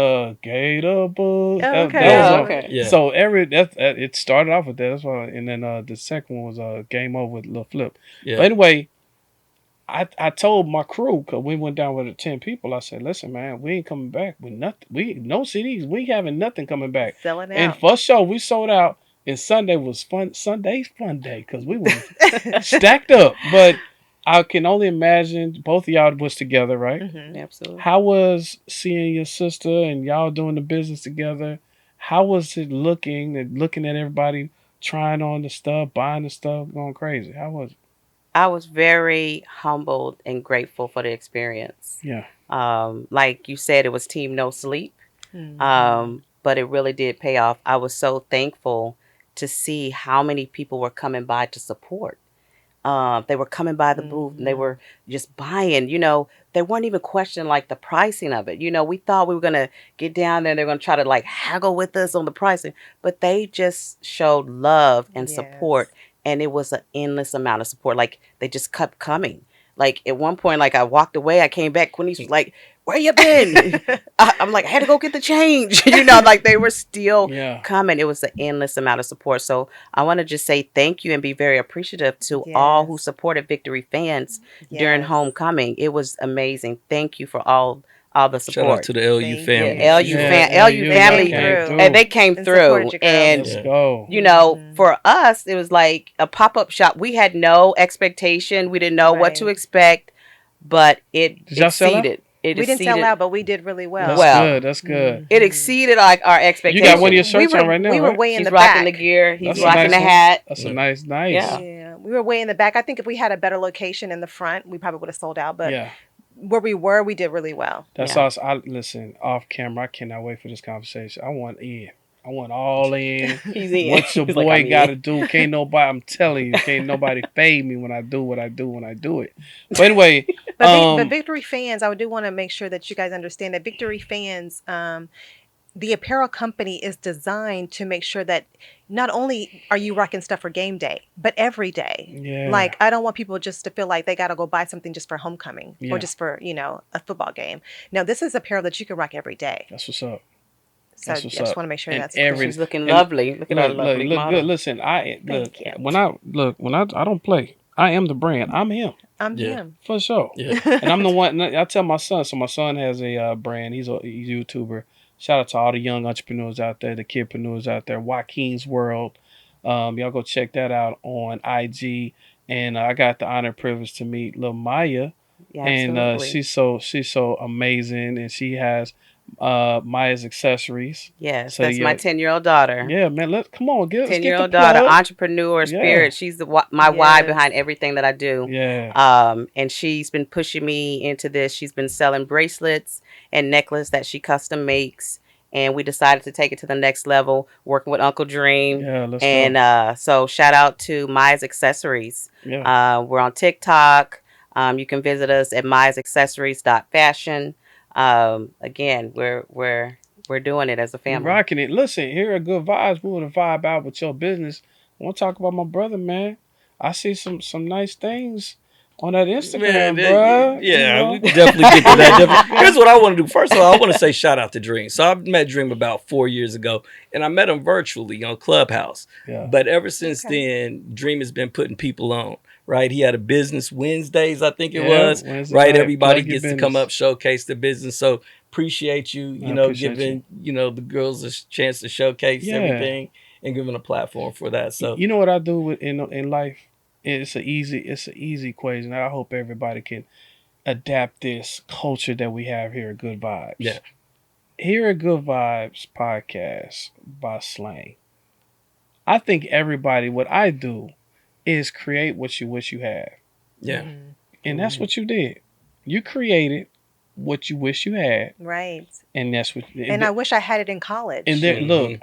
Gator Bug. Oh, okay. That was Oh, on. okay. Yeah. So it started off with that. That's why, and then the second one was Game Over with Lil Flip. Yeah. But anyway, I told my crew, because we went down with the 10 people. I said, listen, man, we ain't coming back with nothing. We no CDs. We having nothing coming back. Selling And out. for sure, we sold out. And Sunday was fun. Sunday's fun day because we were stacked up. But I can only imagine both of y'all was together, right? Mhm. Absolutely. How was seeing your sister and y'all doing the business together? How was it looking and looking at everybody trying on the stuff, buying the stuff, going crazy? How was it? I was very humbled and grateful for the experience. Yeah. Like you said, it was Team No Sleep, Mhm. but it really did pay off. I was so thankful to see how many people were coming by to support. They were coming by the booth and they Mhm. were just buying, they weren't even questioning like the pricing of it. We thought we were going to get down there and they're going to try to like haggle with us on the pricing, but they just showed love and support. Yes. And it was an endless amount of support. Like they just kept coming. Like at one point, like I walked away, I came back. Quinny's was like, "Where you been?" I'm like, I had to go get the change. Like they were still Yeah. coming. It was an endless amount of support. So I want to just say thank you and be very appreciative to all who Yes. supported Victory Fans during Yes. homecoming. It was amazing. Thank you for all the Shout out support. to the LU Thank family. Yeah, you. LU They family, came through. and they came And through. supported your girl. And Let's Yeah. go. Mhm. for us, it was like a pop-up shop. We had no expectation. We didn't know what to Right. expect, but it Did y'all sell out? exceeded. It We didn't sell exceeded. out, but we did really well. That's Well, good. That's good. It Mhm. exceeded like our You expectations. got one of your shirts on right now, We were right? way in He's the rocking back. the gear. He's That's Yeah. a rocking nice the one. hat. That's a Yeah. nice. Yeah. Yeah, we were way in the back. I think if we had a better location in the front, we probably would have sold out. But Yeah. where we were, we did really well. That's Yeah. awesome. Listen, off camera, I cannot wait for this conversation. I want in. I want all in. He's in. What your He's like, boy I'm got to in. do? Can't nobody. I'm telling you, can't nobody fade me when I do what I do when I do it. But anyway, But Victory Fans, I do want to make sure that you guys understand that Victory Fans, the apparel company is designed to make sure that not only are you rocking stuff for game day, but every day. yeah, Like, I don't want people just to feel like they got to go buy something just for homecoming Yeah. or just for, a football game. No, this is apparel that you can rock every day. that's what's up. So I That's what's just up. want to make sure And that's every- clear. She's looking and lovely. Look at our Look, lovely look model. good. Listen, Thank you. when I don't play. I am the brand. I'm him I'm Yeah. him. for sure. Yeah. And I'm the one. I tell my son. So my son has a brand. He's a YouTuber. Shout out to all the young entrepreneurs out there, the kidpreneurs out there. Joaquin's World. Y'all go check that out on IG. And I got the honor and privilege to meet Lil Maya, Yeah, and absolutely. she's so amazing, and she has Maya's accessories. Yes, So that's my yeah, 10-year-old daughter. yeah, man. Come on, let's get the 10-year-old daughter, plug. entrepreneur Yeah. spirit. She's my why Yes. behind everything that I do. Yeah, And she's been pushing me into this. She's been selling bracelets and necklace that she custom makes. And we decided to take it to the next level, working with Uncle Dream. yeah. Let's go. And so shout out to Maya's Accessories. Yeah, We're on TikTok. You can visit us at mayasaccessories.fashion. Again, we're doing it as a we family. rocking it. Listen, here are good vibes. We want to vibe out with your business. I want to talk about my brother, man. I see some nice things on that Instagram, bro. Yeah, we can definitely get to that. Here's what I want to do. First of all, I want to say shout out to Dream. So I met Dream about 4 years ago, and I met him virtually on Clubhouse. Yeah. But ever since then, Dream has been putting people on. Right, he had a business Wednesdays, I think it was. Wednesday Right, night, everybody plug your gets to come business. up, showcase the business. So appreciate you, I appreciate giving the girls a chance to showcase Yeah. everything and giving a platform for that. So You know what I do in life? It's an easy equation. I hope everybody can adapt this culture that we have here at Good Vibes. Yeah. Here at Good Vibes podcast by Slang. I think everybody, what I do is create what you wish you had. yeah, Mhm. And that's what you did. You created what you wish you had. Right. And that's what And I wish I had it in college. and there, look, Mhm.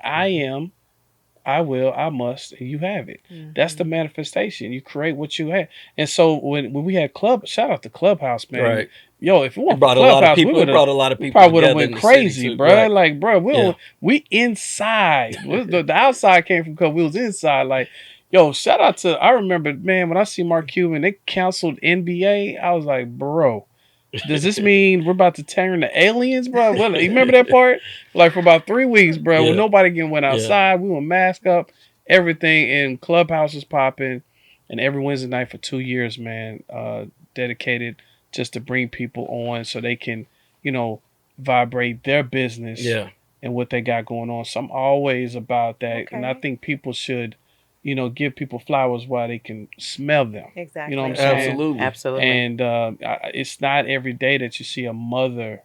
I will, I must, and you have it. Mhm. That's the manifestation. You create what you have. And so when we had shout out to Clubhouse, man. right. Yo, if it It weren't for brought a lot of Clubhouse, people. It brought a lot of we people. probably would have together went in the city, crazy, too. bro. Right. Like, bro, Yeah. we inside. The outside came from because we was inside. Like, yo, shout out to, I remember, man, when I see Mark Cuban, they canceled NBA. I was like, bro, Does this mean we're about to turn to aliens, bro? Well, you remember that part? Like for about 3 weeks, bro, when Yeah. nobody went Yeah. outside, we were masked up, everything, and clubhouses popping, and every Wednesday night for 2 years, man, dedicated just to bring people on so they can, you know, vibrate their business Yeah. and what they got going on. So I'm always about that, and I Okay. think people should, give people flowers while they can smell them. You know what I'm Exactly. saying? Absolutely. Absolutely. And it's not every day that you see a mother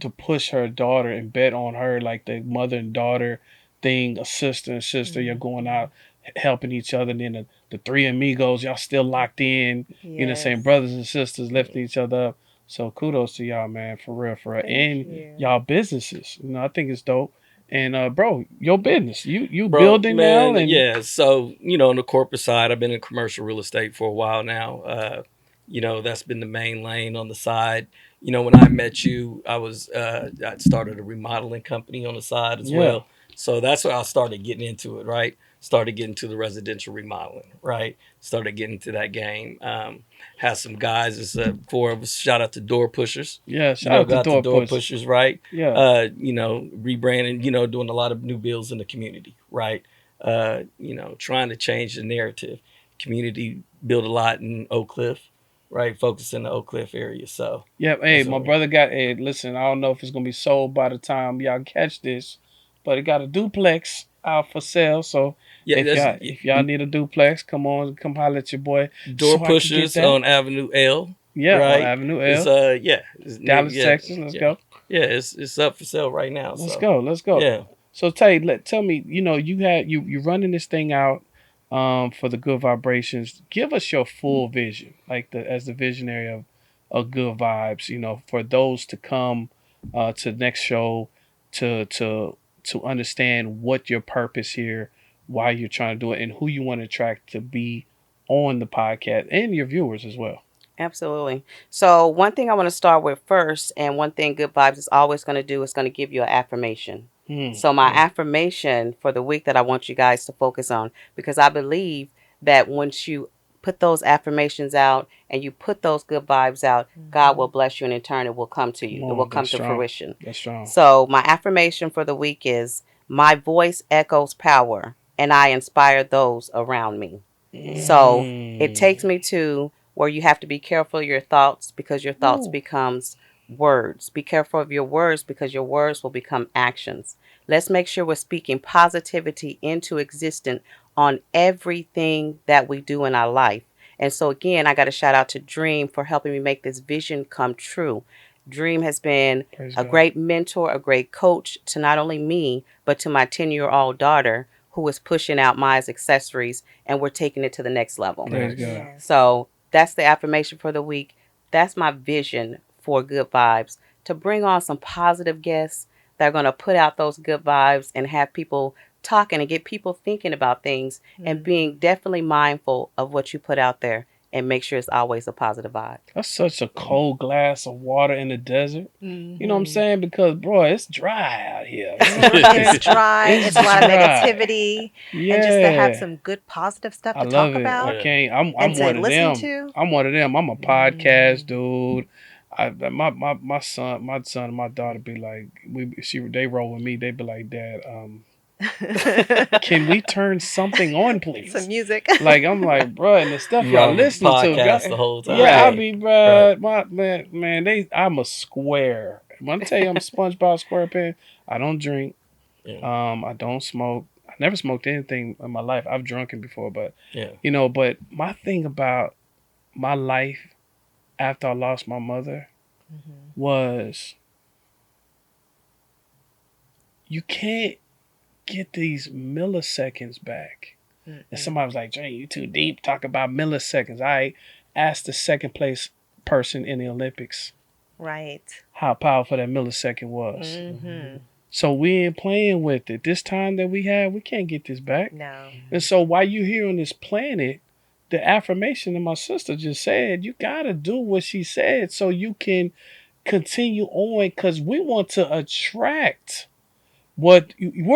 to push her daughter and bet on her, like the mother and daughter thing, a sister and sister, you're going out helping each other, and then the three amigos, y'all still locked in, Yes. saying brothers and sisters lifting each other up. So kudos to y'all, man, for real, for real. Thank And you. y'all businesses. I think it's dope. And bro, your business, you Bro, building now, man, and yeah. So, on the corporate side, I've been in commercial real estate for a while now. That's been the main lane on the side. When I met you, I'd started a remodeling company on the side as yeah, well. So that's where I started getting into it, right? Started getting to the residential remodeling, right? Started getting into that game. Had some guys, it's four of us, shout out to door pushers. yeah. Shout out to Got the door door pushers. pushers, right? Yeah, Rebranding, doing a lot of new builds in the community, right? Trying to change the narrative. Community built a lot in Oak Cliff, right? Focus in the Oak Cliff area. So yeah. Hey, that's my what we brother got. Hey, listen, I don't know if it's gonna be sold by the time y'all catch this, but it got a duplex out for sale. So yeah, if that's y'all need a duplex, come holler at your boy door so I can get pushers that. on Avenue L, Yeah, on right? Avenue It's L, Dallas, yeah, Texas. Let's yeah, go. yeah. It's up for sale right now. Let's So go. Let's go. yeah. So tell me, you running this thing out for the good vibrations. Give us your full vision, like as the visionary of good vibes, for those to come to the next show to understand what your purpose here, why you're trying to do it, and who you want to attract to be on the podcast and your viewers as well. Absolutely. So, one thing I want to start with first, and one thing Good Vibes is always going to do is going to give you an affirmation. Hmm. So, my affirmation for the week that I want you guys to focus on, because I believe that once you put those affirmations out and you put those good vibes out, God will bless you, and in turn, it will come to you. Come It will on, come that's to strong. fruition. That's strong. So, my affirmation for the week is my voice echoes power, and I inspire those around me. So it takes Mm. me to where you have to be careful of your thoughts because your thoughts Ooh. becomes words. Be careful of your words because your words will become actions. Let's make sure we're speaking positivity into existence on everything that we do in our life. And so again, I got to shout out to Dream for helping me make this vision come true. Dream has been Praise a God. great mentor, a great coach to not only me, but to my 10-year-old daughter who is pushing out my accessories and we're taking it to the next level. Praise Nice. God. Yes. So that's the affirmation for the week. That's my vision for Good Vibes, to bring on some positive guests that are going to put out those good vibes and have people talking and get people thinking about things and being definitely mindful of what you put out there and make sure it's always a positive vibe. That's such a cold glass of water in the desert. You know what I'm Mm-hmm. saying? Because, bro, it's dry out here. You know what I'm saying? It's dry. It's It's a lot of dry. negativity, and just to have Yeah. some good positive stuff I to love talk it. I about Yeah. can't. I'm and to one of listen them. to. I'm one of them. I'm a podcast dude. My son and my daughter be like, they roll with me. They be like, Dad, can we turn something on, please? Some music. Like I'm like, bro, and the stuff You y'all on listening to, podcast the whole time. yeah, I Right. be, Right. bro, I'm a square. When I tell you I'm SpongeBob SquarePants, I don't drink, Yeah. I don't smoke. I never smoked anything in my life. I've drunken before, but Yeah. but my thing about my life after I lost my mother was you can't get these milliseconds back. And somebody was like, Jay, you too deep. Talk about milliseconds. I asked the second place person in the Olympics Right. how powerful that millisecond was. Mm-hmm. So we ain't playing with it. This time that we had, we can't get this back. No. And so while you here on this planet, the affirmation that my sister just said, you got to do what she said so you can continue on, because we want to attract we're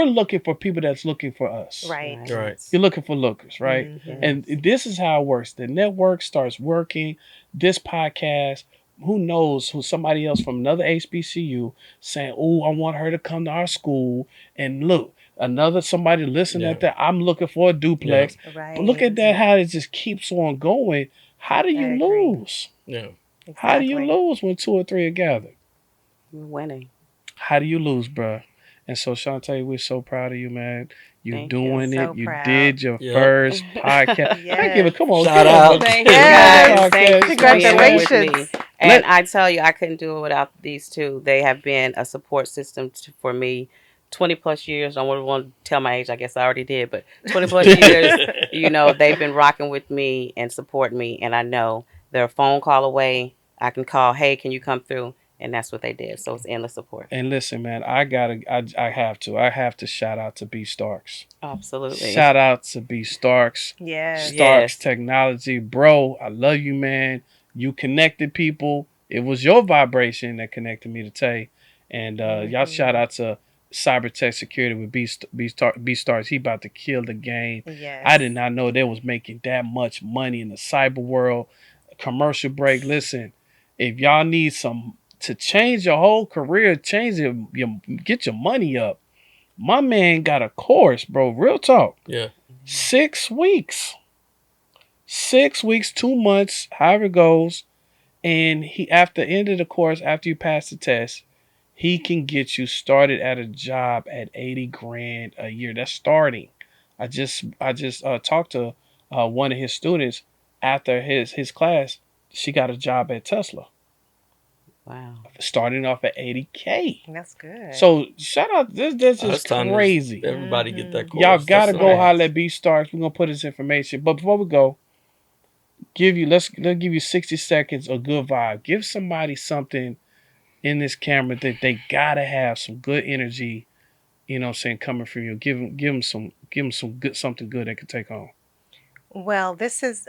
looking for people that's looking for us. Right. Right. You're looking for lookers, right? Mhm. And this is how it works. The network starts working. This podcast, who knows who somebody else from another HBCU saying, "Oh, I want her to come to our school." And look, another somebody listening Yeah. at that. I'm looking for a Yeah. duplex. But look Right. at that, how it just keeps on going. How do I you agree. lose? Yeah. How do you Exactly. lose when two or three are gathered? You're winning. How do you lose, bruh? And so, Shantae, we're so proud of you, man. You Thank you. doing So it. You proud. did your Yep. first podcast. I give it. Yes. Come on, Shout give them out. a Thank give you them Yes. a guys. Thank you podcast. for being there with Congratulations. me. And Let I tell you, I couldn't do it without these two. They have been a support system for me 20 plus years. I don't want to tell my age. I guess I already did, but 20 plus years, they've been rocking with me and supporting me. And I know they're a phone call away. I can call, hey, can you come through? And that's what they did. So it's endless support. and listen, man. I have to shout out to B Starks. Absolutely. Shout out to B Starks. Yes. Starks Yes. Technology, bro. I love you, man. You connected people. It was your vibration that connected me to Tay. And y'all shout out to Cyber Tech Security with B Stars. He about to kill the game. Yes. I did not know they was making that much money in the cyber world. Commercial break. Listen, if y'all need some to change your whole career, get your money up. My man got a course, bro. Real talk. Yeah. 6 weeks. 6 weeks, 2 months, however it goes. And he after the end of the course, after you pass the test, he can get you started at a job at 80 grand a year. That's starting. I just talked to one of his students after his class. She got a job at Tesla, Wow. starting off at 80K. That's good. So shout out, this Oh, is it's time crazy. to everybody get that course. Y'all gotta That's go nice. holler at B Starks. We're gonna put his information. But before we go, let's give you 60 seconds of good vibe. Give somebody something in this camera that they gotta have some good energy, what I'm saying, coming from you. Give them some good something good they can take home. Well, this is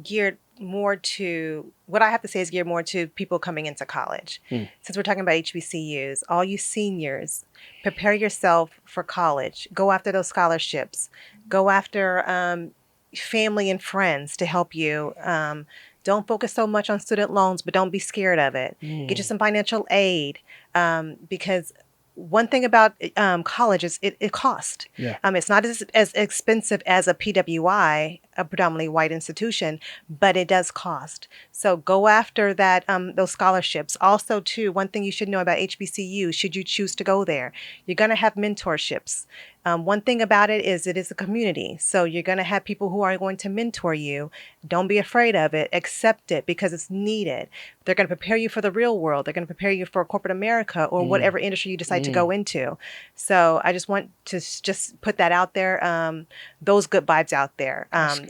geared more to what I have to say is geared more to people coming into college. Since we're talking about HBCUs, all you seniors, prepare yourself for college. Go after those scholarships. Go after family and friends to help you. Don't focus so much on student loans, but don't be scared of it. Get you some financial aid because one thing about college is it costs. Yeah. It's not as expensive as a PWI, a predominantly white institution, but it does cost. So go after that those scholarships. Also, too, one thing you should know about HBCU, should you choose to go there, you're going to have mentorships. One thing about it is a community. So you're going to have people who are going to mentor you. Don't be afraid of it. Accept it because it's needed. They're going to prepare you for the real world. They're going to prepare you for corporate America or whatever industry you decide to go into. So I just want to just put that out there. Those good vibes out there.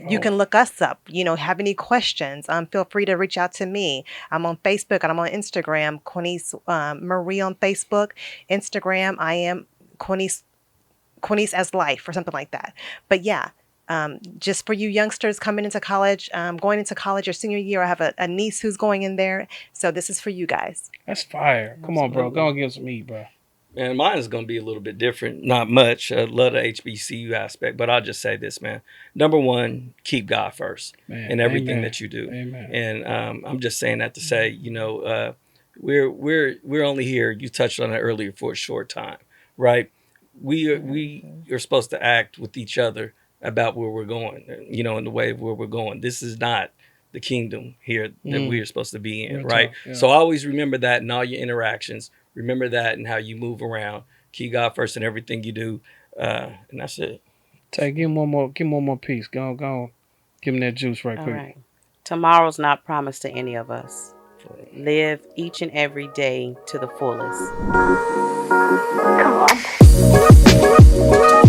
You can look us up. Have any questions? Feel free to reach out to me. I'm on Facebook and I'm on Instagram. Quinice Marie on Facebook. Instagram, I am Quinice as life or something like that. But yeah, just for you youngsters coming into college, going into college your senior year, I have a niece who's going in there. So this is for you guys. That's fire. Come on, bro. Go and give some meat, bro. And mine is going to be a little bit different. Not much. I love the HBCU aspect, but I'll just say this, man. Number one, keep God first in everything that you do. Amen. And I'm just saying that to say, we're only here. You touched on it earlier for a short time, right? We are supposed to act with each other about where we're going, in the way of where we're going. This is not the kingdom here that we are supposed to be in, Real right? talk, yeah. So always remember that in all your interactions. Remember that in how you move around. Keep God first in everything you do, and that's it. Tay, give him one more piece. Go on. Give him that juice right All quick. right. Tomorrow's not promised to any of us. Live each and every day to the fullest. Come on.